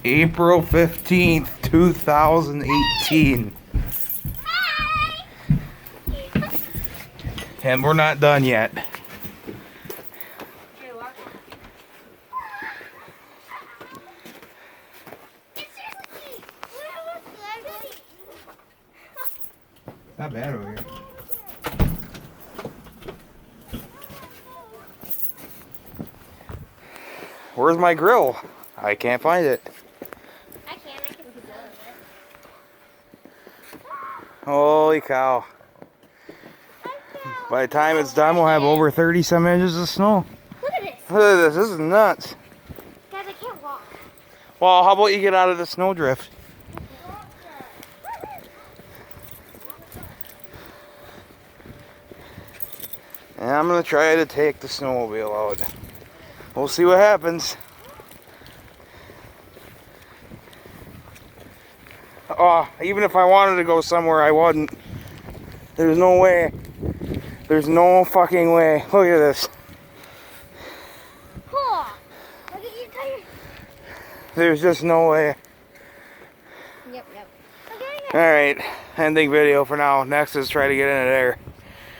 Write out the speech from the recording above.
April 15th, 2018. And we're not done yet. Not bad over here. Where's my grill? I can't find it. I can do it. Holy cow. By the time it's done, we'll have over 30 some inches of snow. Look at this. Look at this. This is nuts. Guys, I can't walk. Well, how about you get out of the snowdrift? And I'm going to try to take the snowmobile out. We'll see what happens. Oh, even if I wanted to go somewhere, I wouldn't. There's no way. There's no fucking way. Look at this. Cool. Look at your tire. There's just no way. Yep. Alright, ending video for now. Next is try to get into there.